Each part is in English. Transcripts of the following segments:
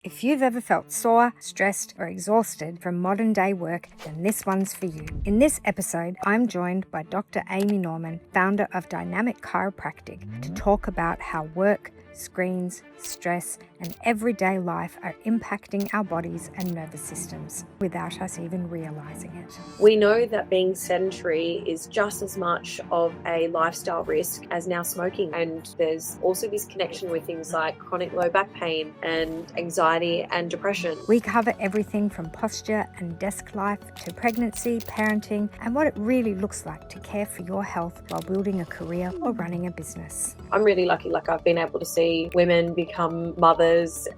If you've ever felt sore, stressed, or exhausted from modern day work, then this one's for you. In this episode, I'm joined by Dr. Amy Norman, founder of Dynamic Chiropractic, to talk about how work, screens, stress, and everyday life are impacting our bodies and nervous systems without us even realizing it. We know that being sedentary is just as much of a lifestyle risk as now smoking. And there's also this connection with things like chronic low back pain and anxiety and depression. We cover everything from posture and desk life to pregnancy, parenting, and what it really looks like to care for your health while building a career or running a business. I'm really lucky, I've been able to see women become mothers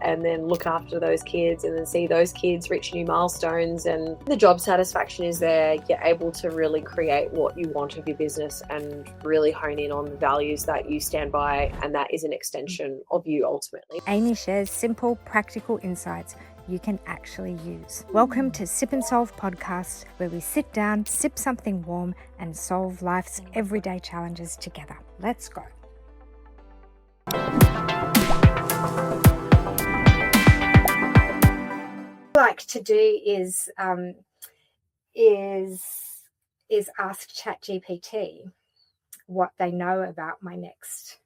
and then look after those kids and then see those kids reach new milestones, and the job satisfaction is there. You're able to really create what you want of your business and really hone in on the values that you stand by, and that is an extension of you ultimately. Amy shares simple, practical insights you can actually use. Welcome to Sip and Solve podcast, where we sit down, sip something warm, and solve life's everyday challenges together. Let's go. Like to do is ask ChatGPT what they know about my next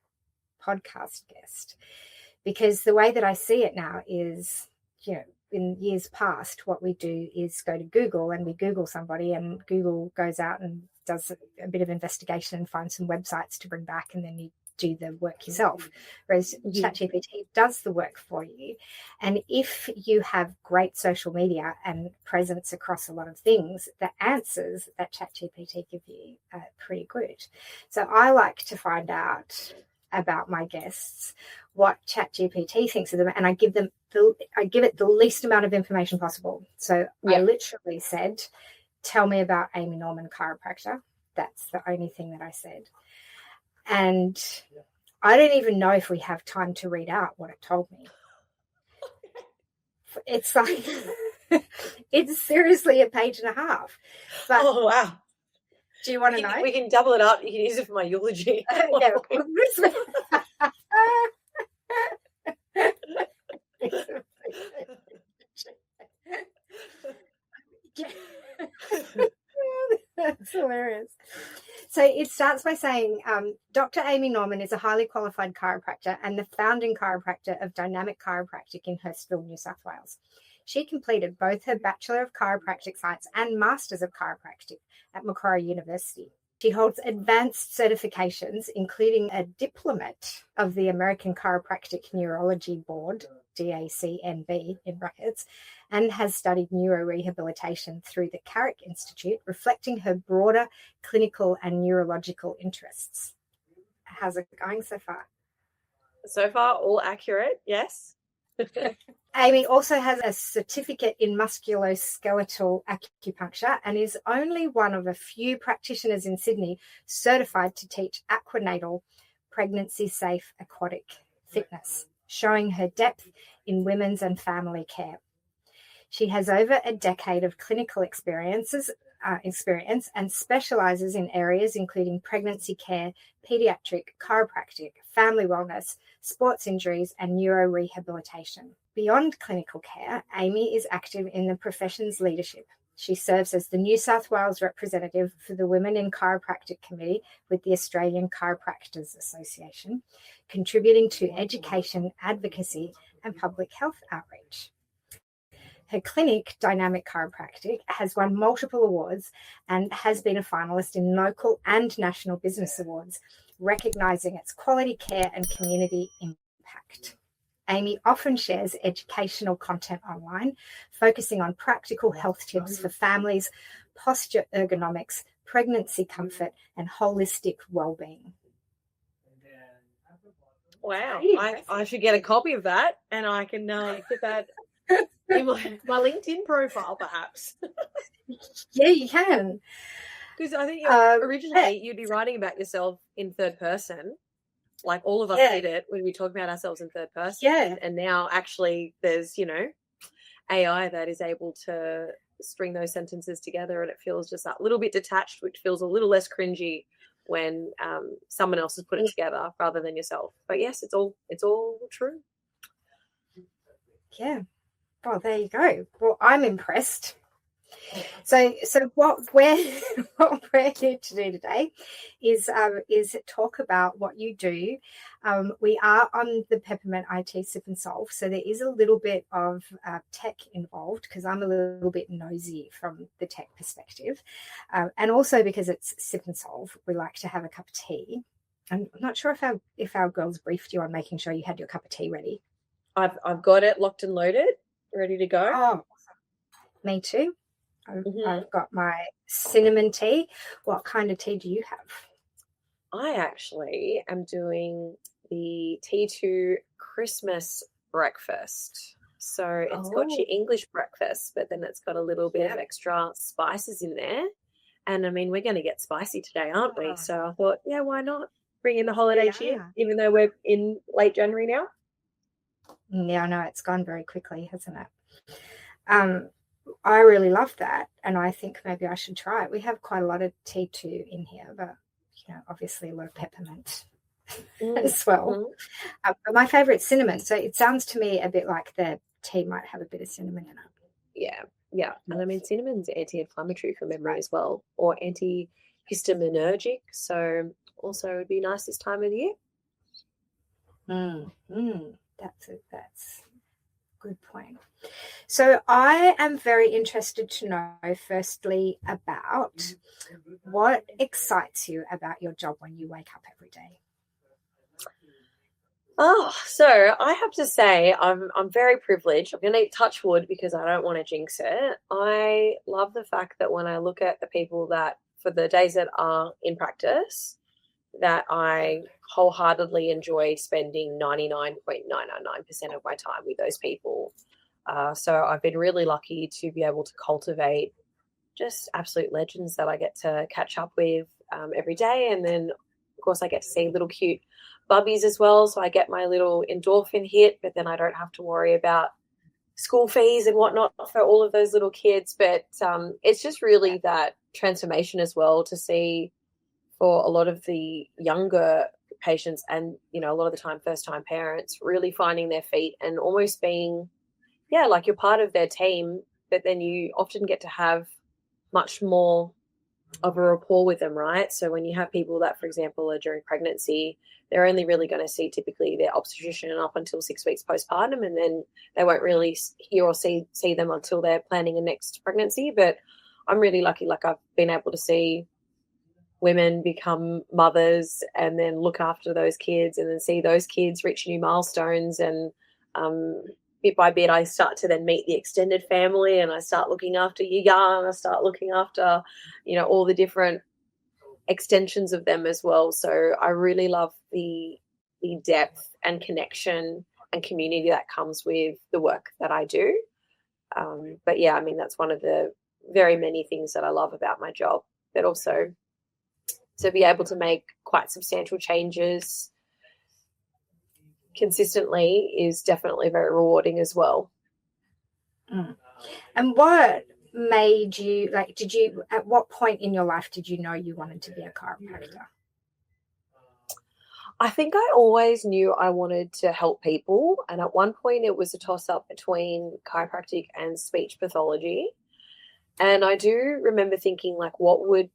podcast guest, because the way that I see it now is, in years past, what we do is go to Google and we Google somebody, and Google goes out and does a bit of investigation and finds some websites to bring back, and then you do the work yourself, whereas ChatGPT does the work for you. And if you have great social media and presence across a lot of things, the answers that ChatGPT give you are pretty good. So I like to find out about my guests what ChatGPT thinks of them, and I give it the least amount of information possible. So I literally said, tell me about Amy Norman, chiropractor. That's the only thing that I said. And I don't even know if we have time to read out what it told me. It's like, it's seriously a page and a half. But oh, wow. Do you want to know? We can double it up. You can use it for my eulogy. That's hilarious. So it starts by saying, Dr. Amy Norman is a highly qualified chiropractor and the founding chiropractor of Dynamic Chiropractic in Hurstville, New South Wales. She completed both her Bachelor of Chiropractic Science and Masters of Chiropractic at Macquarie University. She holds advanced certifications, including a Diplomat of the American Chiropractic Neurology Board, DACNB in brackets, and has studied neurorehabilitation through the Carrick Institute, reflecting her broader clinical and neurological interests. How's it going so far? So far, all accurate, yes. Amy also has a certificate in musculoskeletal acupuncture and is only one of a few practitioners in Sydney certified to teach aquanatal pregnancy-safe aquatic fitness, showing her depth in women's and family care. She has over a decade of clinical experience and specializes in areas including pregnancy care, pediatric, chiropractic, family wellness, sports injuries, and neurorehabilitation. Beyond clinical care, Amy is active in the profession's leadership. She serves as the New South Wales representative for the Women in Chiropractic Committee with the Australian Chiropractors Association, contributing to education, advocacy, and public health outreach. Her clinic, Dynamic Chiropractic, has won multiple awards and has been a finalist in local and national business awards, recognising its quality care and community impact. Amy often shares educational content online, focusing on practical health tips for families, posture ergonomics, pregnancy comfort, and holistic well-being. Wow, I should get a copy of that, and I can get that in my LinkedIn profile, perhaps. Yeah, you can. Because I think originally you'd be writing about yourself in third person. Like all of us did it when we talk about ourselves in third person. Yeah. And now actually there's, AI that is able to string those sentences together, and it feels just that little bit detached, which feels a little less cringy when someone else has put it together rather than yourself. But yes, it's all true. Yeah. Well, there you go. Well, I'm impressed. So what we're what we're here to do today is talk about what you do. We are on the Peppermint IT Sip and Solve, so there is a little bit of tech involved because I'm a little bit nosy from the tech perspective, and also because it's Sip and Solve, we like to have a cup of tea. I'm not sure if our girls briefed you on making sure you had your cup of tea ready. I've got it locked and loaded, ready to go. Oh, me too. I've got my cinnamon tea. What kind of tea do you have? I actually am doing the T2 Christmas breakfast. So it's got your English breakfast, but then it's got a little bit of extra spices in there. And I mean, we're going to get spicy today, aren't we? So I thought, yeah, why not bring in the holiday cheer, even though we're in late January now? Yeah, I know it's gone very quickly, hasn't it? I really love that, and I think maybe I should try it. We have quite a lot of T2 in here, but obviously a lot of peppermint as well. But my favourite is cinnamon, so it sounds to me a bit like the tea might have a bit of cinnamon in it. Yeah. And I mean, cinnamon's anti-inflammatory for memory as well, or antihistaminergic, so also it would be nice this time of the year. That's a good point. So I am very interested to know, firstly, about what excites you about your job when you wake up every day. So I have to say I'm very privileged. I'm going to touch wood because I don't want to jinx it. I love the fact that when I look at the people that, for the days that are in practice, that I wholeheartedly enjoy spending 99.999% of my time with those people. So I've been really lucky to be able to cultivate just absolute legends that I get to catch up with every day. And then, of course, I get to see little cute bubbies as well. So I get my little endorphin hit, but then I don't have to worry about school fees and whatnot for all of those little kids. But it's just really that transformation as well to see for a lot of the younger patients and, a lot of the time first-time parents really finding their feet and almost being, like you're part of their team, but then you often get to have much more of a rapport with them, right? So when you have people that, for example, are during pregnancy, they're only really going to see typically their obstetrician up until 6 weeks postpartum, and then they won't really hear or see them until they're planning a next pregnancy. But I'm really lucky, like I've been able to see women become mothers and then look after those kids and then see those kids reach new milestones. And bit by bit, I start to then meet the extended family and I start looking after Yiga and I start looking after, all the different extensions of them as well. So I really love the depth and connection and community that comes with the work that I do. But yeah, I mean, that's one of the very many things that I love about my job, but also to be able to make quite substantial changes consistently is definitely very rewarding as well. And what made you, at what point in your life did you know you wanted to be a chiropractor? I think I always knew I wanted to help people. And at one point it was a toss-up between chiropractic and speech pathology. And I do remember thinking, what would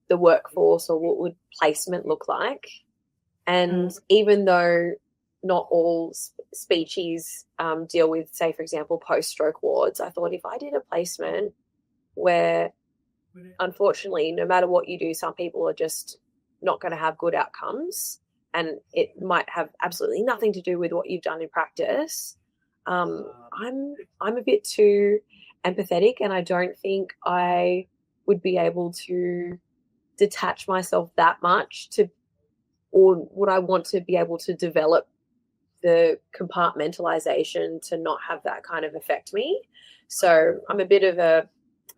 the workforce or what would placement look like? And even though not all speechies deal with, say, for example, post-stroke wards, I thought if I did a placement where, unfortunately, no matter what you do, some people are just not going to have good outcomes, and it might have absolutely nothing to do with what you've done in practice. I'm a bit too empathetic, and I don't think I would be able to detach myself that much or would I want to be able to develop the compartmentalization to not have that kind of affect me. So I'm a bit of a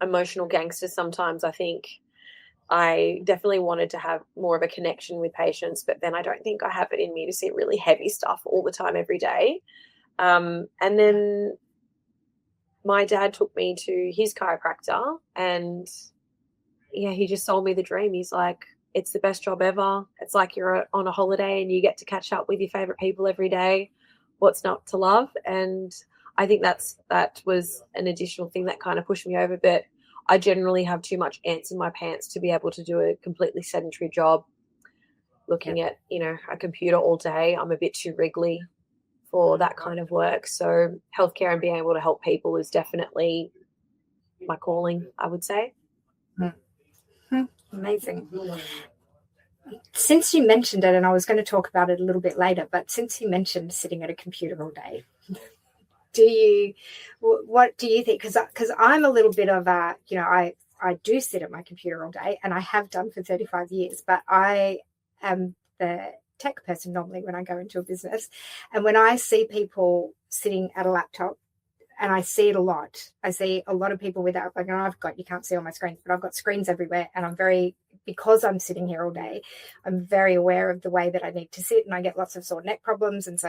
emotional gangster sometimes. I think I definitely wanted to have more of a connection with patients, but then I don't think I have it in me to see really heavy stuff all the time every day. And then my dad took me to his chiropractor and he just sold me the dream. He's like, it's the best job ever. It's like you're on a holiday and you get to catch up with your favorite people every day. What's not to love? And I think that was an additional thing that kind of pushed me over. But I generally have too much ants in my pants to be able to do a completely sedentary job. Looking at, a computer all day, I'm a bit too wriggly for that kind of work. So healthcare and being able to help people is definitely my calling, I would say. Amazing. Since you mentioned it, and I was going to talk about it a little bit later, but since you mentioned sitting at a computer all day, what do you think? Because I'm a little bit of a, I do sit at my computer all day, and I have done for 35 years, but I am the tech person normally when I go into a business. And when I see people sitting at a laptop, and I see it a lot, I see a lot of people without, like, you can't see on my screens, but I've got screens everywhere, and because I'm sitting here all day, I'm very aware of the way that I need to sit, and I get lots of sore neck problems. And so,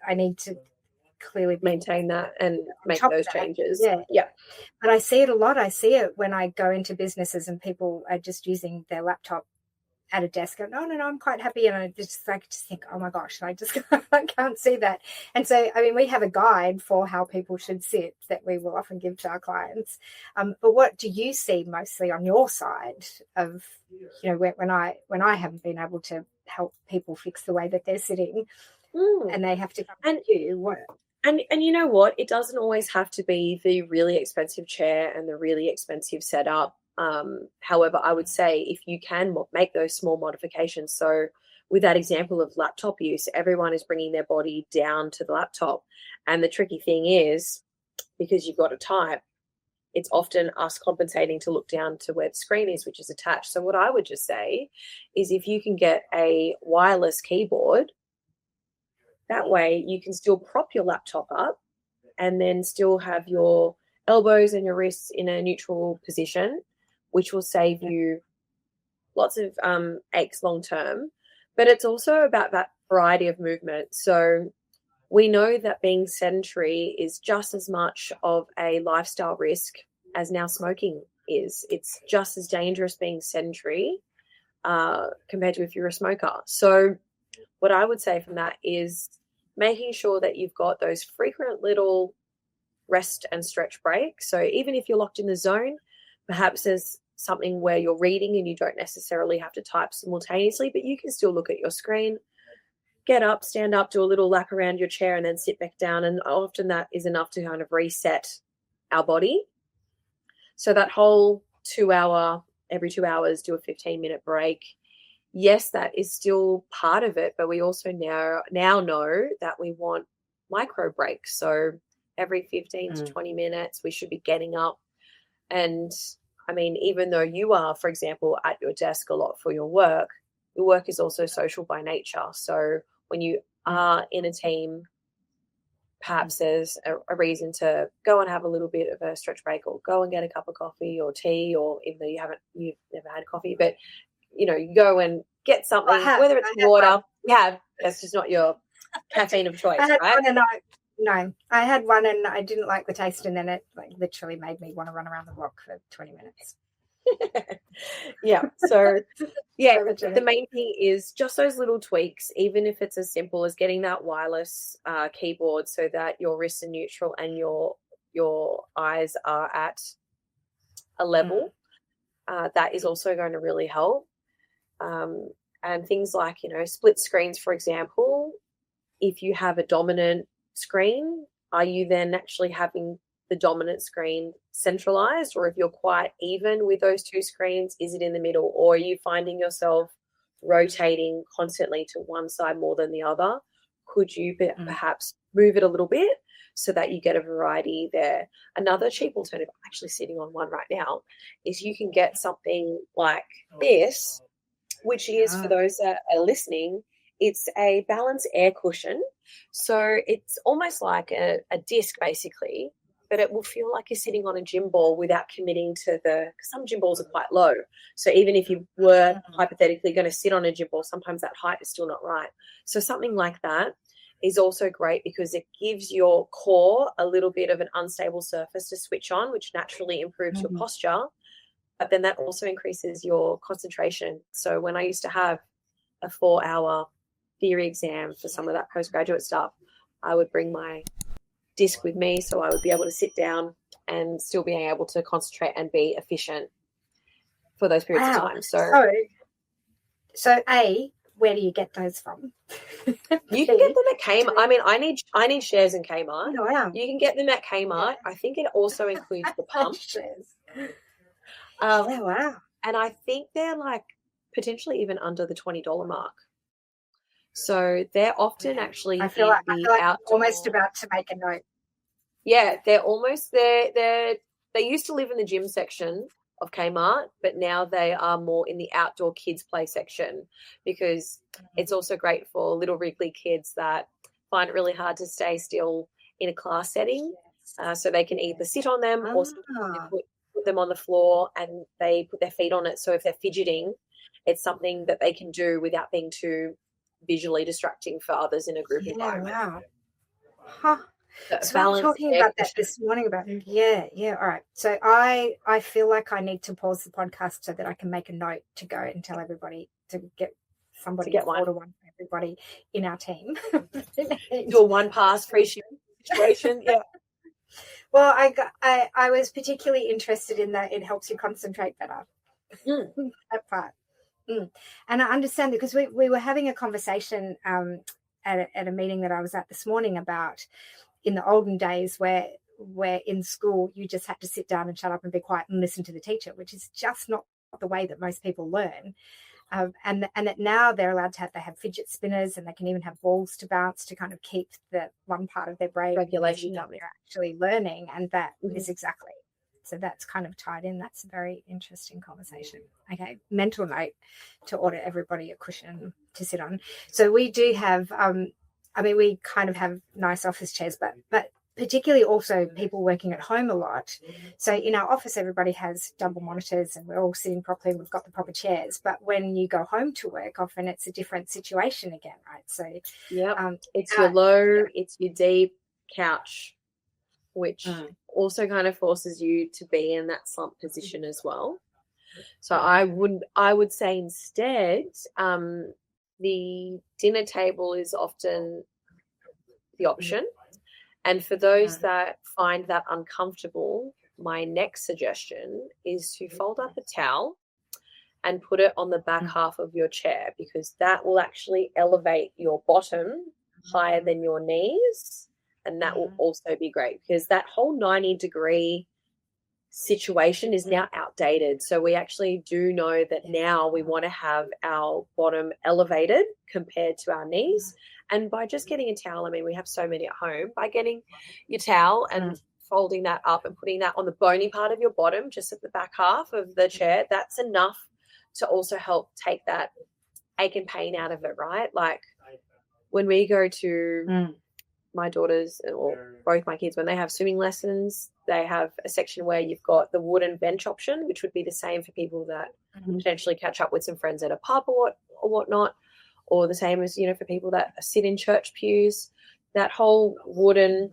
I need to clearly maintain that and make those changes. Yeah. But I see it a lot. I see it when I go into businesses and people are just using their laptop at a desk. No, I'm quite happy. And I just think, oh my gosh, I can't see that. And so, we have a guide for how people should sit that we will often give to our clients. But what do you see mostly on your side of, when I haven't been able to help people fix the way that they're sitting and they have to come to you? What? And you know what? It doesn't always have to be the really expensive chair and the really expensive setup. However, I would say if you can make those small modifications. So with that example of laptop use, everyone is bringing their body down to the laptop. And the tricky thing is, because you've got to type, it's often us compensating to look down to where the screen is, which is attached. So what I would just say is if you can get a wireless keyboard, that way you can still prop your laptop up and then still have your elbows and your wrists in a neutral position, which will save you lots of aches long term. But it's also about that variety of movement. So we know that being sedentary is just as much of a lifestyle risk as now smoking is. It's just as dangerous being sedentary compared to if you're a smoker. So what I would say from that is making sure that you've got those frequent little rest and stretch breaks. So even if you're locked in the zone, perhaps there's something where you're reading and you don't necessarily have to type simultaneously, but you can still look at your screen, get up, stand up, do a little lap around your chair and then sit back down. And often that is enough to kind of reset our body. So that whole every 2 hours, do a 15-minute break. Yes, that is still part of it, but we also now know that we want micro breaks. So every 15 to 20 minutes, we should be getting up. And even though you are, for example, at your desk a lot for your work is also social by nature. So when you are in a team, perhaps there's a reason to go and have a little bit of a stretch break or go and get a cup of coffee or tea, or even though you've never had coffee, but you go and get something, whether it's water. That's just not your caffeine of choice, right? I had one and I didn't like the taste, and then it literally made me want to run around the block for 20 minutes. So the main thing is just those little tweaks, even if it's as simple as getting that wireless keyboard so that your wrists are neutral and your eyes are at a level. That is also going to really help. And things like, split screens, for example. If you have a dominant screen, are you then actually having the dominant screen centralized? Or if you're quite even with those two screens, is it in the middle? Or are you finding yourself rotating constantly to one side more than the other? Could you perhaps move it a little bit so that you get a variety there? Another cheap alternative, I'm actually sitting on one right now, is you can get something like this, which is, for those that are listening, it's a balance air cushion. So it's almost like a disc basically, but it will feel like you're sitting on a gym ball without committing to because some gym balls are quite low. So even if you were hypothetically going to sit on a gym ball, sometimes that height is still not right. So something like that is also great because it gives your core a little bit of an unstable surface to switch on, which naturally improves your posture. But then that also increases your concentration. So when I used to have a 4-hour theory exam for some of that postgraduate stuff, I would bring my disc with me, so I would be able to sit down and still being able to concentrate and be efficient for those periods of time. So where do you get those from? You can get them at Kmart. I mean, I need shares in Kmart. Oh, wow. You can get them at Kmart. I think it also includes the pump. Shares. Wow. And I think they're like potentially even under the $20 mark. So they're often actually I feel like I'm outdoor... almost about to make a note. Yeah, they're almost there. They used to live in the gym section of Kmart, but now they are more in the outdoor kids play section, because it's also great for little wriggly kids that find it really hard to stay still in a class setting. So they can either sit on them or put them on the floor and they put their feet on it. So if they're fidgeting, it's something that they can do without being too visually distracting for others in a group environment. Wow. Huh. So I'm talking about that this morning about all right. So I feel like I need to pause the podcast so that I can make a note to go and tell everybody to get somebody to order one for everybody in our team. Do a one pass free situation. Yeah. Well, I was particularly interested in that it helps you concentrate better. That part. And I understand that because we were having a conversation at a meeting that I was at this morning about in the olden days where in school you just had to sit down and shut up and be quiet and listen to the teacher, which is just not the way that most people learn. And that now they're allowed to have fidget spinners, and they can even have balls to bounce to kind of keep the one part of their brain regulation that they're actually learning. And that is exactly. So that's kind of tied in. That's a very interesting conversation. Okay, mental note to order everybody a cushion to sit on. So we do have, we kind of have nice office chairs, but particularly also people working at home a lot. So in our office, everybody has double monitors and we're all sitting properly. We've got the proper chairs. But when you go home to work, often it's a different situation again, right? So it's your low, it's your deep couch, which also kind of forces you to be in that slump position as well. So I would say instead, the dinner table is often the option. And for those that find that uncomfortable, my next suggestion is to fold up a towel and put it on the back half of your chair, because that will actually elevate your bottom higher than your knees. And that will also be great, because that whole 90-degree situation is now outdated. So we actually do know that now we want to have our bottom elevated compared to our knees. And by just getting a towel, I mean, we have so many at home, by getting your towel and folding that up and putting that on the bony part of your bottom, just at the back half of the chair, that's enough to also help take that ache and pain out of it, right? Like when we go to my daughters or both my kids, when they have swimming lessons, they have a section where you've got the wooden bench option, which would be the same for people that potentially catch up with some friends at a pub or whatnot, or the same as, for people that sit in church pews. That whole wooden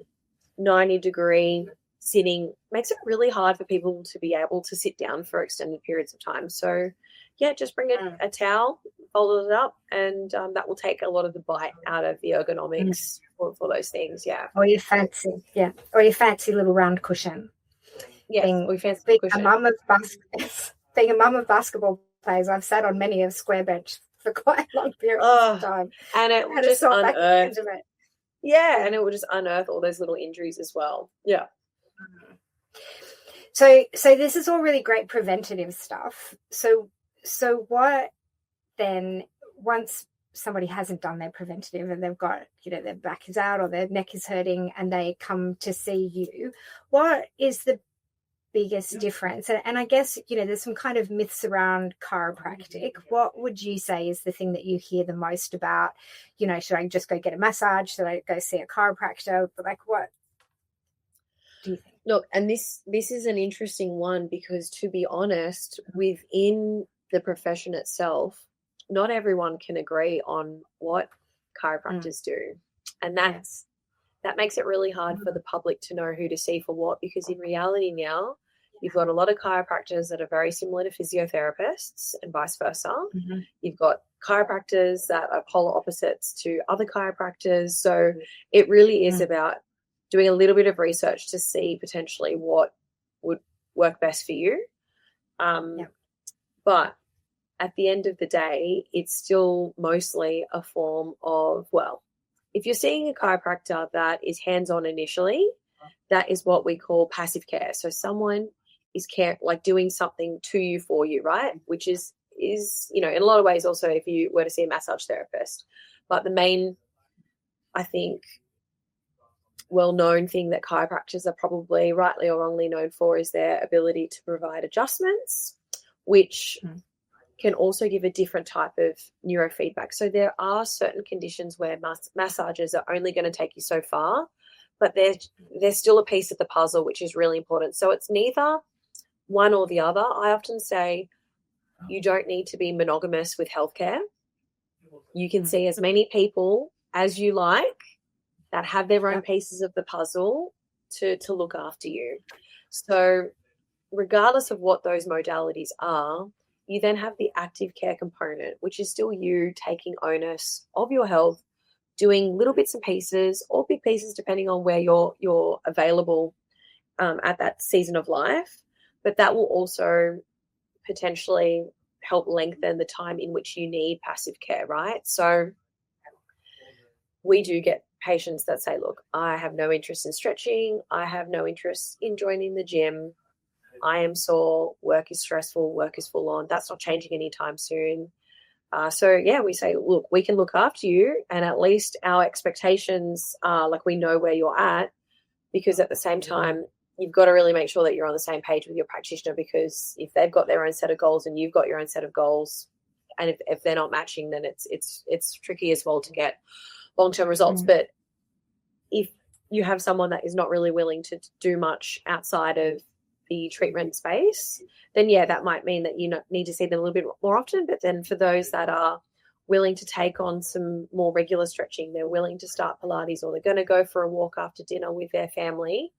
90-degree sitting makes it really hard for people to be able to sit down for extended periods of time. So, just bring a towel, fold it up, and that will take a lot of the bite out of the ergonomics for those things, Or your fancy little round cushion. Yes, being a mum of basketball players, I've sat on many a square bench for quite long periods of time. And it will just unearth. Yeah, and it will just unearth all those little injuries as well. Yeah. So this is all really great preventative stuff. So what then, once somebody hasn't done their preventative and they've got, their back is out or their neck is hurting and they come to see you, what is the biggest difference? And I guess, there's some kind of myths around chiropractic. What would you say is the thing that you hear the most about? Should I just go get a massage? Should I go see a chiropractor? But what do you think? Look, and this is an interesting one, because to be honest, within the profession itself, not everyone can agree on what chiropractors do. And that makes it really hard for the public to know who to see for what, because in reality now, you've got a lot of chiropractors that are very similar to physiotherapists and vice versa. You've got chiropractors that are polar opposites to other chiropractors. So it really is about doing a little bit of research to see potentially what would work best for you. But at the end of the day, it's still mostly a form of, well, if you're seeing a chiropractor that is hands-on initially, that is what we call passive care. So someone is doing something to you for you, right? Which is in a lot of ways also if you were to see a massage therapist. But the main, I think, well-known thing that chiropractors are probably rightly or wrongly known for is their ability to provide adjustments, which can also give a different type of neurofeedback. So there are certain conditions where massages are only going to take you so far, but there's still a piece of the puzzle, which is really important. So it's neither one or the other. I often say you don't need to be monogamous with healthcare. You can see as many people as you like that have their own pieces of the puzzle to look after you. So regardless of what those modalities are, you then have the active care component, which is still you taking onus of your health, doing little bits and pieces or big pieces depending on where you're available at that season of life. But that will also potentially help lengthen the time in which you need passive care, right? So we do get patients that say, look, I have no interest in stretching. I have no interest in joining the gym. I am sore. Work is stressful. Work is full on. That's not changing anytime soon. We say, look, we can look after you, and at least our expectations are like we know where you're at, because at the same time, you've got to really make sure that you're on the same page with your practitioner, because if they've got their own set of goals and you've got your own set of goals, and if they're not matching, then it's tricky as well to get long-term results. But if you have someone that is not really willing to do much outside of the treatment space, then that might mean that you need to see them a little bit more often. But then for those that are willing to take on some more regular stretching, they're willing to start Pilates, or they're going to go for a walk after dinner with their family,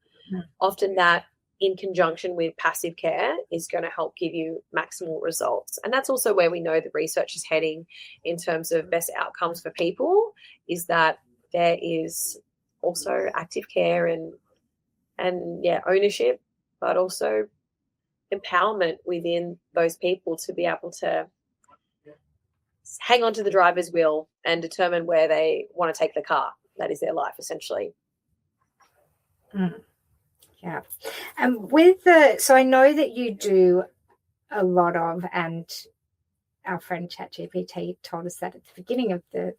often that in conjunction with passive care is going to help give you maximal results. And that's also where we know the research is heading in terms of best outcomes for people, is that there is also active care and ownership, but also empowerment within those people to be able to hang on to the driver's wheel and determine where they want to take the car. That is their life, essentially. Yeah. So I know that you do a lot of, and our friend ChatGPT told us that at the beginning of the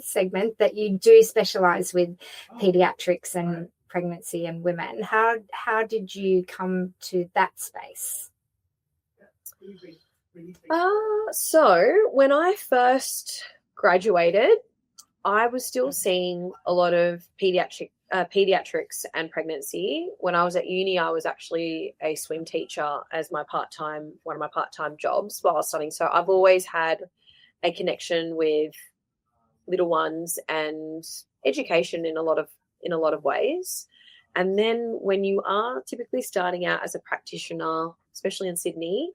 segment, that you do specialize with pediatrics and pregnancy and women. How did you come to that space? So when I first graduated, I was still seeing a lot of pediatrics and pregnancy. When I was at uni, I was actually a swim teacher as one of my part-time jobs while I was studying. So I've always had a connection with little ones and education in a lot of ways. And then when you are typically starting out as a practitioner, especially in Sydney,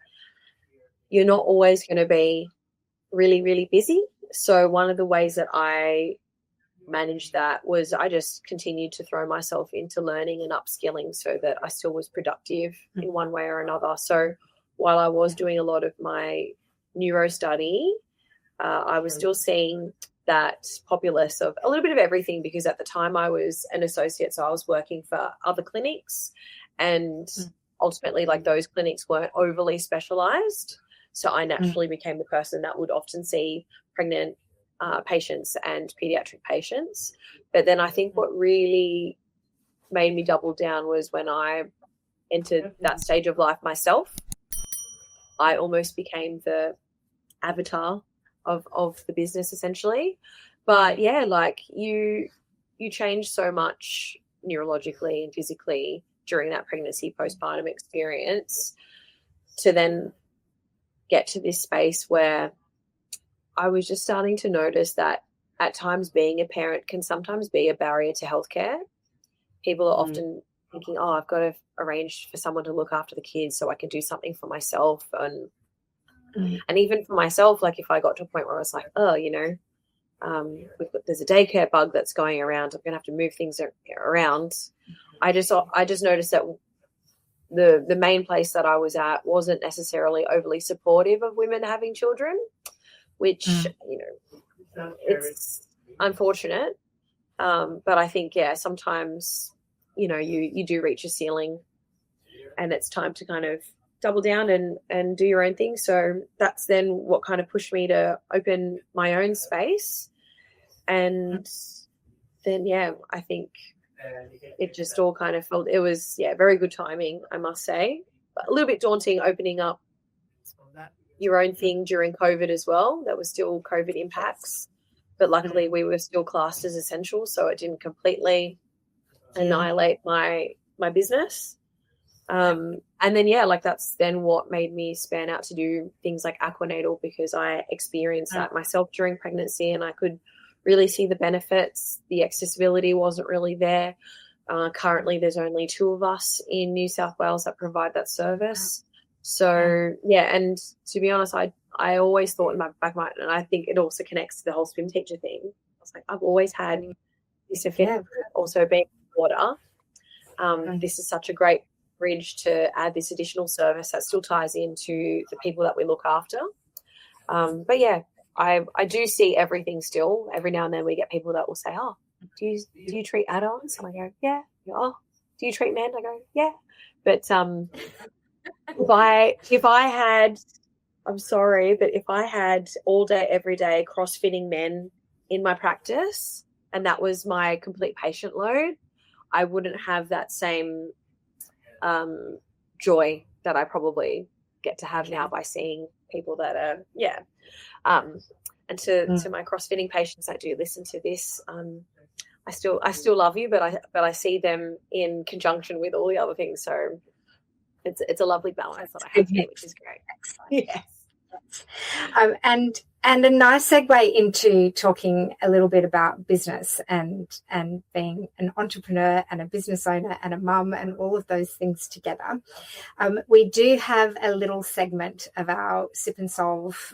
you're not always going to be really, really busy. So one of the ways that I managed that was I just continued to throw myself into learning and upskilling so that I still was productive in one way or another. So while I was doing a lot of my neuro study, I was still seeing that populace of a little bit of everything, because at the time I was an associate, so I was working for other clinics, and ultimately those clinics weren't overly specialized. So I naturally became the person that would often see pregnant patients and pediatric patients. But then I think what really made me double down was when I entered that stage of life myself. I almost became the avatar of the business, essentially. But you change so much neurologically and physically during that pregnancy postpartum experience to then get to this space where I was just starting to notice that at times being a parent can sometimes be a barrier to healthcare. People are often thinking, I've got to arrange for someone to look after the kids so I can do something for myself. And even for myself, if I got to a point where I was like, there's a daycare bug that's going around, I'm going to have to move things around. I just noticed that the main place that I was at wasn't necessarily overly supportive of women having children, which, you know, it's unfortunate. But I think, yeah, sometimes, you know, you do reach a ceiling and it's time to kind of double down and do your own thing. So that's then what kind of pushed me to open my own space. And then, yeah, I think it just all kind of felt, it was, yeah, very good timing, I must say. But a little bit daunting opening up your own thing during COVID as well. There was still COVID impacts, but luckily we were still classed as essential, so it didn't completely annihilate my business. And then, yeah, like that's then what made me span out to do things like Aquanatal, because I experienced that myself during pregnancy and I could really see the benefits. The accessibility wasn't really there. Currently, there's only 2 of us in New South Wales that provide that service. So, yeah, and to be honest, I always thought in my back of my mind, and I think it also connects to the whole swim teacher thing. I was like, I've always had this affinity, also being water. This is such a great bridge to add this additional service that still ties into the people that we look after. But, yeah, I do see everything still. Every now and then we get people that will say, oh, do you treat adults? And I go, yeah. Oh, do you treat men? I go, yeah. But if I had, I'm sorry, but if I had all day, every day crossfitting men in my practice and that was my complete patient load, I wouldn't have that same joy that I probably get to have now by seeing people that are, and to my crossfitting patients that do listen to this, I still love you, but I see them in conjunction with all the other things. So it's a lovely balance that I have here, which is great. Yes. And a nice segue into talking a little bit about business and being an entrepreneur and a business owner and a mum and all of those things together. We do have a little segment of our Sip and Solve,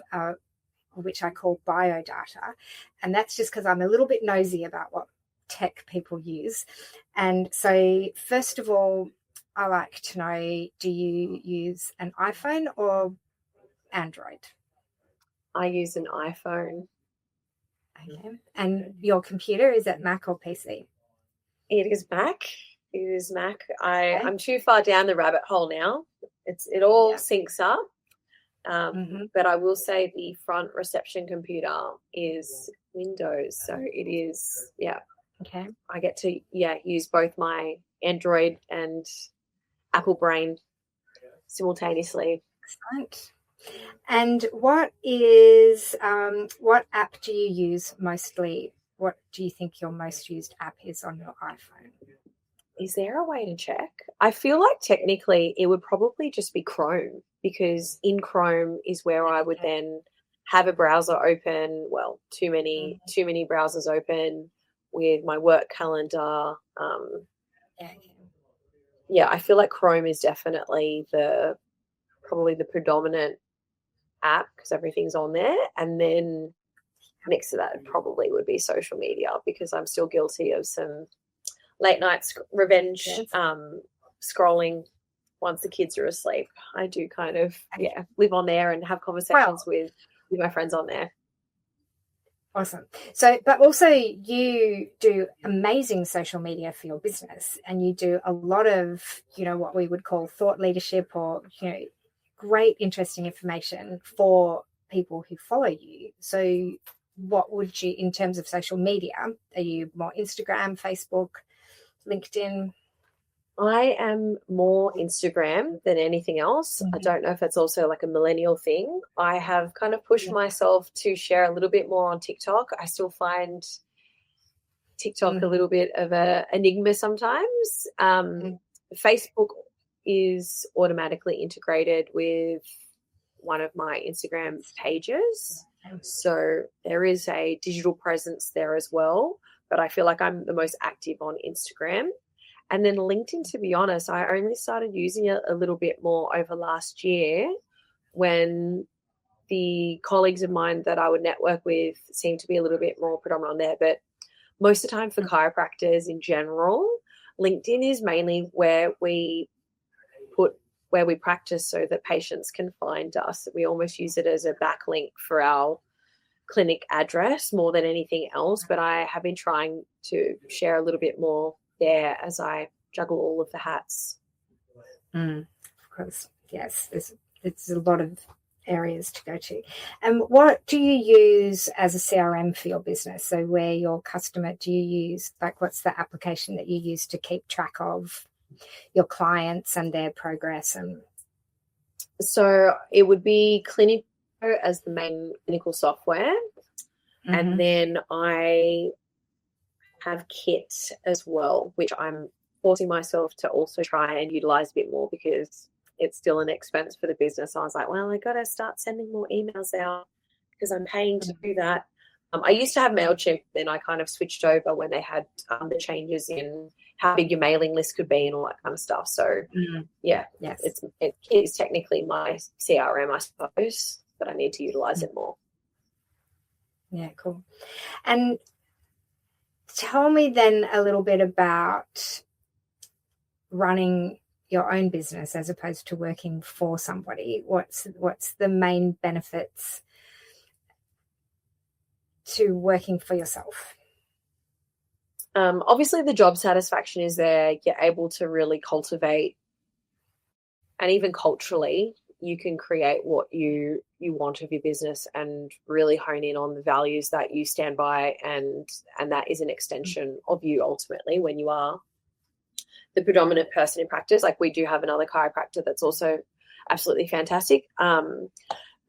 which I call biodata. And that's just because I'm a little bit nosy about what tech people use. And so first of all, I like to know, do you use an iPhone or Android? I use an iPhone. Okay. And your computer, is it Mac or PC? It is Mac. It is Mac. I'm too far down the rabbit hole now. It all syncs up. But I will say the front reception computer is Windows. So it is, Okay. I get to, use both my Android and Apple brain simultaneously. Excellent. And what app do you use mostly? What do you think your most used app is on your iPhone? Is there a way to check? I feel like technically it would probably just be Chrome, because in Chrome is where I would then have a browser open. Well, too many browsers open with my work calendar. I feel like Chrome is definitely probably the predominant app because everything's on there. And then next to that probably would be social media, because I'm still guilty of some late night revenge scrolling once the kids are asleep. I do kind of live on there and have conversations with my friends on there. Awesome. So, but also you do amazing social media for your business, and you do a lot of, what we would call thought leadership, or, great, interesting information for people who follow you. So what would you, in terms of social media, are you more Instagram, Facebook, LinkedIn? I am more Instagram than anything else. I don't know if it's also like a millennial thing. I have kind of pushed myself to share a little bit more on TikTok. I still find TikTok a little bit of an enigma sometimes. Facebook is automatically integrated with one of my Instagram pages. So there is a digital presence there as well, but I feel like I'm the most active on Instagram. And then LinkedIn, to be honest, I only started using it a little bit more over last year when the colleagues of mine that I would network with seemed to be a little bit more predominant on there. But most of the time for chiropractors in general, LinkedIn is mainly where we practice so that patients can find us. We almost use it as a backlink for our clinic address more than anything else, but I have been trying to share a little bit more there as I juggle all of the hats. Of course, yes, it's a lot of areas to go to. And what do you use as a CRM for your business? So where your customer, do you use, like, what's the application that you use to keep track of your clients and their progress? And so it would be Clinico as the main clinical software. And then I have Kit as well, which I'm forcing myself to also try and utilize a bit more because it's still an expense for the business. I was like, well, I got to start sending more emails out because I'm paying to do that. I used to have MailChimp, then I kind of switched over when they had the changes in how big your mailing list could be and all that kind of stuff. So, yes. It is technically my CRM, I suppose, but I need to utilize it more. Yeah, cool. And tell me then a little bit about running your own business as opposed to working for somebody. What's the main benefits to working for yourself? Obviously, the job satisfaction is there. You're able to really cultivate, and even culturally, you can create what you want of your business and really hone in on the values that you stand by, and that is an extension of you ultimately when you are the predominant person in practice. Like, we do have another chiropractor that's also absolutely fantastic.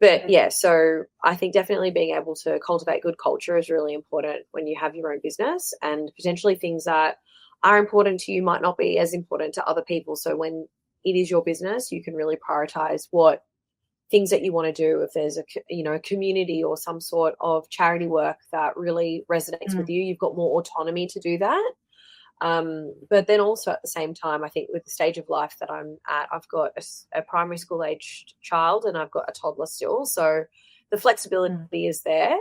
But yeah, so I think definitely being able to cultivate good culture is really important when you have your own business, and potentially things that are important to you might not be as important to other people. So when it is your business, you can really prioritize what things that you want to do. If there's a community or some sort of charity work that really resonates with you, you've got more autonomy to do that. But then also at the same time, I think with the stage of life that I'm at, I've got a primary school aged child and I've got a toddler still. So the flexibility is there.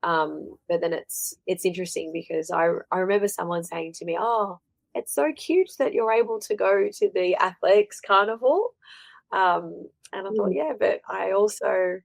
But then it's interesting because I remember someone saying to me, oh, it's so cute that you're able to go to the athletics carnival. And I thought, yeah, but I also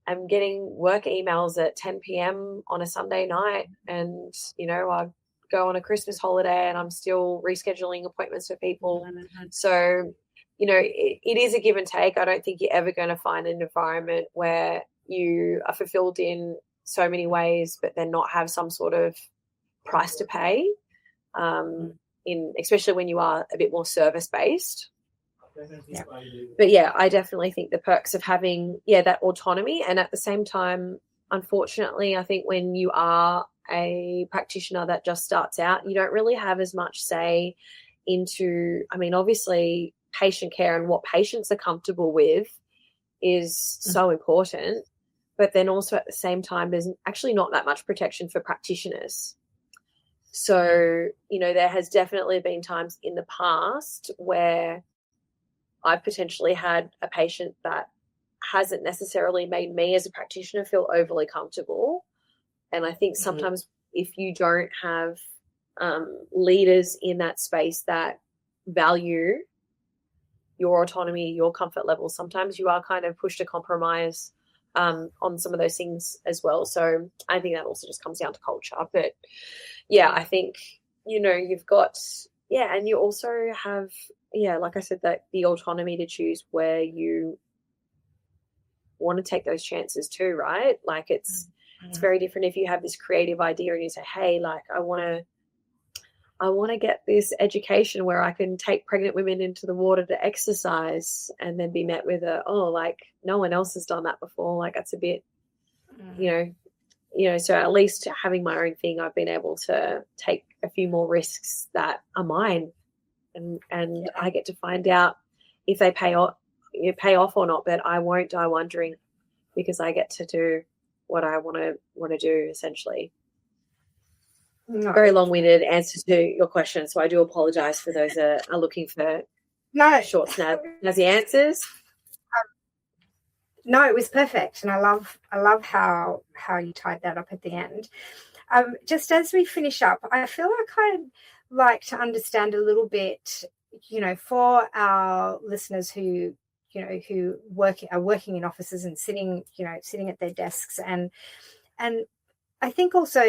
am getting work emails at 10 p.m. on a Sunday night, and, I go on a Christmas holiday and I'm still rescheduling appointments for people. So, it is a give and take. I don't think you're ever going to find an environment where you are fulfilled in so many ways, but then not have some sort of price to pay, especially when you are a bit more service-based. Yeah. But yeah, I definitely think the perks of having, that autonomy, and at the same time, unfortunately, I think when you are a practitioner that just starts out, you don't really have as much say into, obviously patient care and what patients are comfortable with is so important, but then also at the same time, there's actually not that much protection for practitioners. So, there has definitely been times in the past where I've potentially had a patient that hasn't necessarily made me as a practitioner feel overly comfortable. And I think sometimes if you don't have leaders in that space that value your autonomy, your comfort level, sometimes you are kind of pushed to compromise on some of those things as well. So I think that also just comes down to culture. But yeah, I think, you've got, and you also have, like I said, that the autonomy to choose where you want to take those chances too, right? Like it's very different if you have this creative idea and you say, hey, like I want to get this education where I can take pregnant women into the water to exercise, and then be met with like no one else has done that before. Like that's a bit, so at least having my own thing, I've been able to take a few more risks that are mine, and I get to find out if they pay off or not, but I won't die wondering because I get to do what I want to do, essentially. No. Very long-winded answer to your question, so I do apologize for those that are looking for short, snazzy answers. No, it was perfect, and I love how you tied that up at the end. Just as we finish up, I feel like I like to understand a little bit, for our listeners who, who are working in offices and sitting at their desks. And I think also,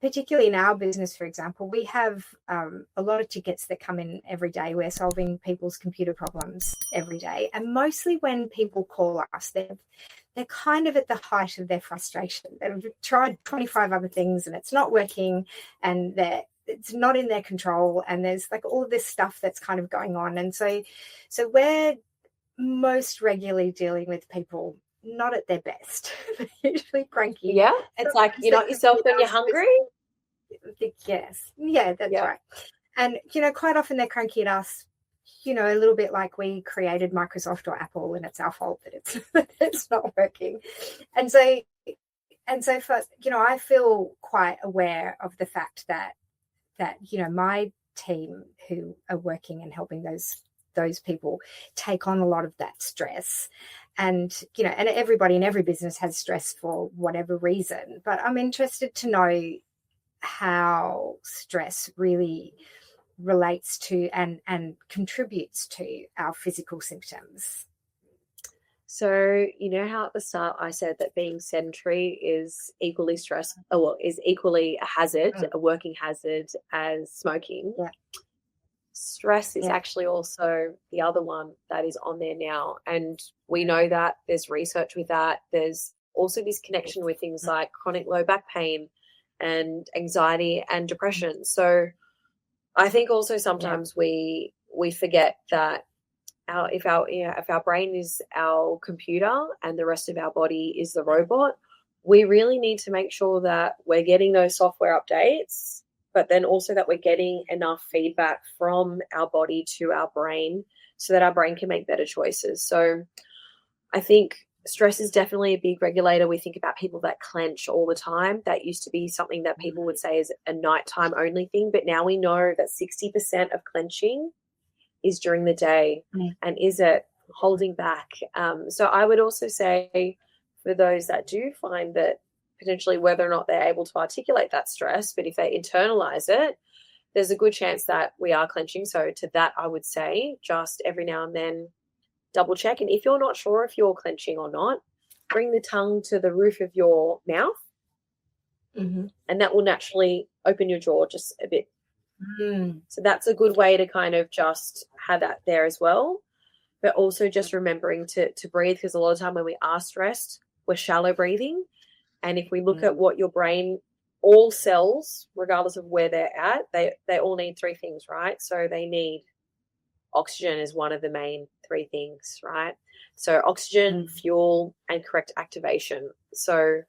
particularly in our business, for example, we have a lot of tickets that come in every day. We're solving people's computer problems every day. And mostly when people call us, they're kind of at the height of their frustration. They've tried 25 other things and it's not working, and it's not in their control. And there's like all this stuff that's kind of going on. And so we're most regularly dealing with people not at their best. They're usually cranky. Yeah, it's like you're not yourself when you're hungry. Yes. Yeah, that's right. And, quite often they're cranky at us, a little bit like we created Microsoft or Apple and it's our fault that it's not working. And so for, I feel quite aware of the fact that, my team who are working and helping those people take on a lot of that stress. And, and everybody in every business has stress for whatever reason. But I'm interested to know how stress really relates to and contributes to our physical symptoms. So, how at the start I said that being sedentary is equally is equally a hazard, a working hazard as smoking. Yeah. Stress is actually also the other one that is on there now. And we know that there's research with that. There's also this connection with things like chronic low back pain and anxiety and depression. So I think also sometimes we forget that if our brain is our computer and the rest of our body is the robot, we really need to make sure that we're getting those software updates, but then also that we're getting enough feedback from our body to our brain so that our brain can make better choices. So I think stress is definitely a big regulator. We think about people that clench all the time. That used to be something that people would say is a nighttime only thing, but now we know that 60% of clenching is during the day and is it holding back. So I would also say for those that do find that potentially whether or not they're able to articulate that stress, but if they internalize it, there's a good chance that we are clenching. So to that, I would say just every now and then double check. And if you're not sure if you're clenching or not, bring the tongue to the roof of your mouth and that will naturally open your jaw just a bit. So that's a good way to kind of just have that there as well. But also just remembering to breathe, because a lot of time when we are stressed, we're shallow breathing. And if we look at what your brain, all cells, regardless of where they're at, they all need three things, right? So they need oxygen is one of the main three things, right? So oxygen, fuel, and correct activation. So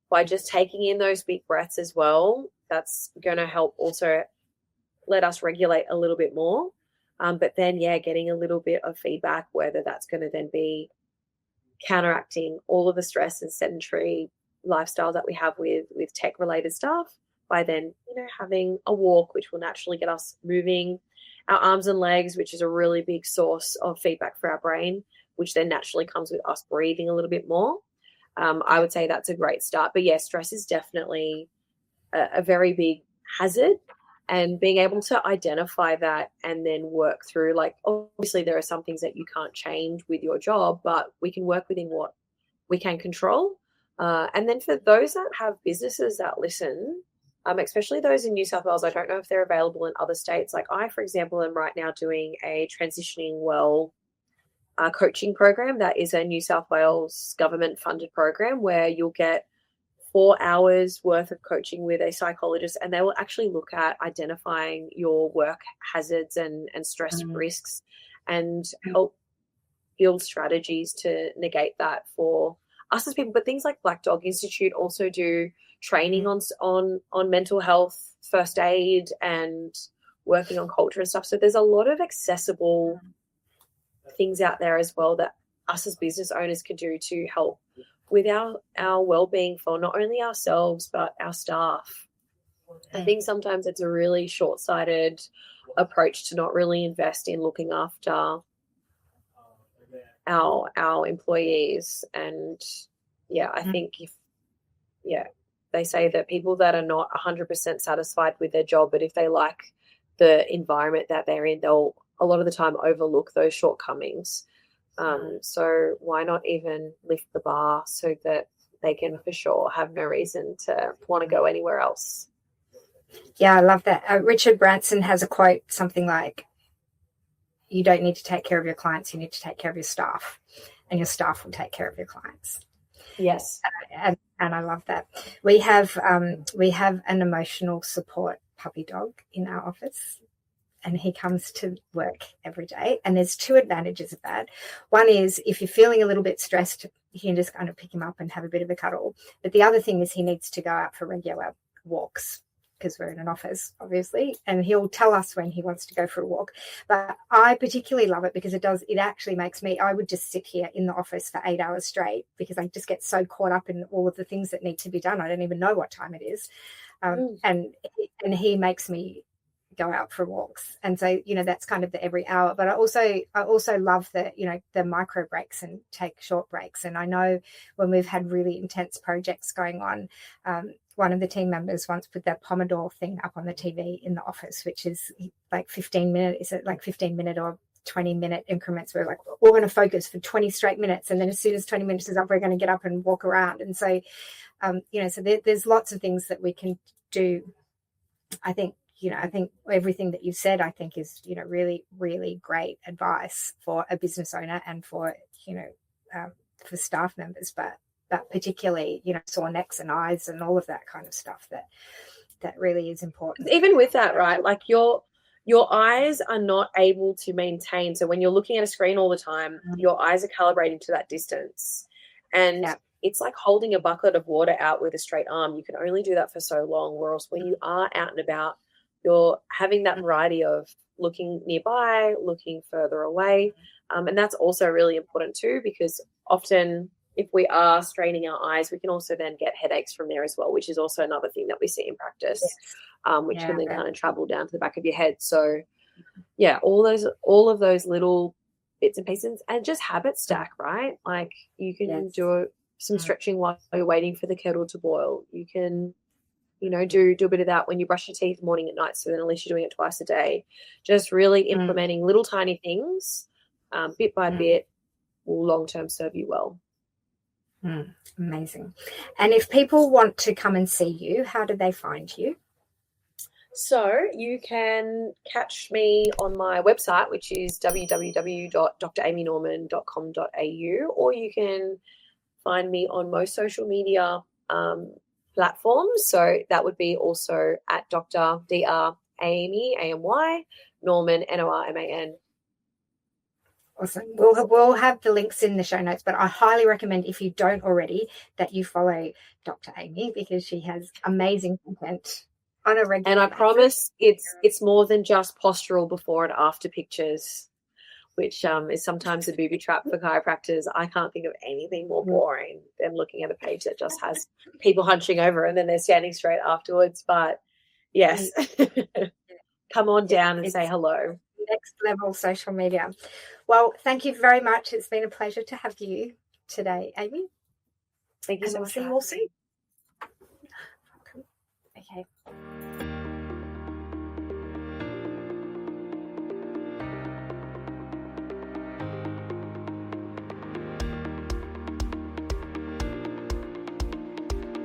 by just taking in those big breaths as well, that's going to help also let us regulate a little bit more. But then, getting a little bit of feedback, whether that's going to then be counteracting all of the stress and sedentary lifestyle that we have with tech-related stuff by then, having a walk, which will naturally get us moving, our arms and legs, which is a really big source of feedback for our brain, which then naturally comes with us breathing a little bit more. I would say that's a great start. But, stress is definitely a very big hazard. And being able to identify that and then work through, like, obviously there are some things that you can't change with your job, but we can work within what we can control. And then for those that have businesses that listen, especially those in New South Wales, I don't know if they're available in other states. Like I, for example, am right now doing a Transitioning Well coaching program that is a New South Wales government funded program where you'll get 4 hours worth of coaching with a psychologist, and they will actually look at identifying your work hazards and stress risks and help build strategies to negate that for us as people. But things like Black Dog Institute also do training on mental health, first aid, and working on culture and stuff. So there's a lot of accessible things out there as well that us as business owners can do to help with our well-being for not only ourselves but our staff. I think sometimes it's a really short-sighted approach to not really invest in looking after our employees. And I think they say that people that are not 100% satisfied with their job, but if they like the environment that they're in, they'll a lot of the time overlook those shortcomings. So why not even lift the bar so that they can for sure have no reason to want to go anywhere else? Yeah, I love that. Richard Branson has a quote, something like, you don't need to take care of your clients, you need to take care of your staff, and your staff will take care of your clients. Yes. And I love that. We have an emotional support puppy dog in our office, and he comes to work every day. And there's two advantages of that. One is if you're feeling a little bit stressed, you can just kind of pick him up and have a bit of a cuddle. But the other thing is he needs to go out for regular walks, because we're in an office, obviously, and he'll tell us when he wants to go for a walk. But I particularly love it because it actually makes me, I would just sit here in the office for 8 hours straight, because I just get so caught up in all of the things that need to be done. I don't even know what time it is. And he makes me go out for walks. And so, that's kind of the every hour. But I also love the micro breaks and take short breaks. And I know when we've had really intense projects going on, one of the team members once put that Pomodoro thing up on the TV in the office, which is like 15 minute or 20-minute increments. We're like, we're going to focus for 20 straight minutes. And then as soon as 20 minutes is up, we're going to get up and walk around. And so, so there's lots of things that we can do. I think everything that you've said, I think is, really, really great advice for a business owner and for staff members, but particularly, sore necks and eyes and all of that kind of stuff that really is important. Even with that, right? Like your eyes are not able to maintain. So when you're looking at a screen all the time, your eyes are calibrating to that distance. And it's like holding a bucket of water out with a straight arm. You can only do that for so long. Whereas when you are out and about, you're having that variety of looking nearby, looking further away. And that's also really important too, because often if we are straining our eyes, we can also then get headaches from there as well, which is also another thing that we see in practice, which can then kind of travel down to the back of your head. So yeah, all of those little bits and pieces, and just habit stack, right? Like you can do some stretching while you're waiting for the kettle to boil. You can, do a bit of that when you brush your teeth morning and night. So then at least you're doing it twice a day. Just really implementing little tiny things, bit by bit, will long-term serve you well. Amazing. And if people want to come and see you, how do they find you? So you can catch me on my website, which is www.dramynorman.com.au, or you can find me on most social media platforms. So that would be also at Dr. Amy, A-M-Y, Norman, N-O-R-M-A-N. Awesome. We'll have the links in the show notes, but I highly recommend, if you don't already, that you follow Dr. Amy, because she has amazing content on a regular basis. And I promise it's more than just postural before and after pictures, which is sometimes a booby trap for chiropractors. I can't think of anything more boring than looking at a page that just has people hunching over and then they're standing straight afterwards. But yes, come on down and say hello. Next level social media. Well, thank you very much. It's been a pleasure to have you today, Amy. Thank you so much. We'll see you all soon.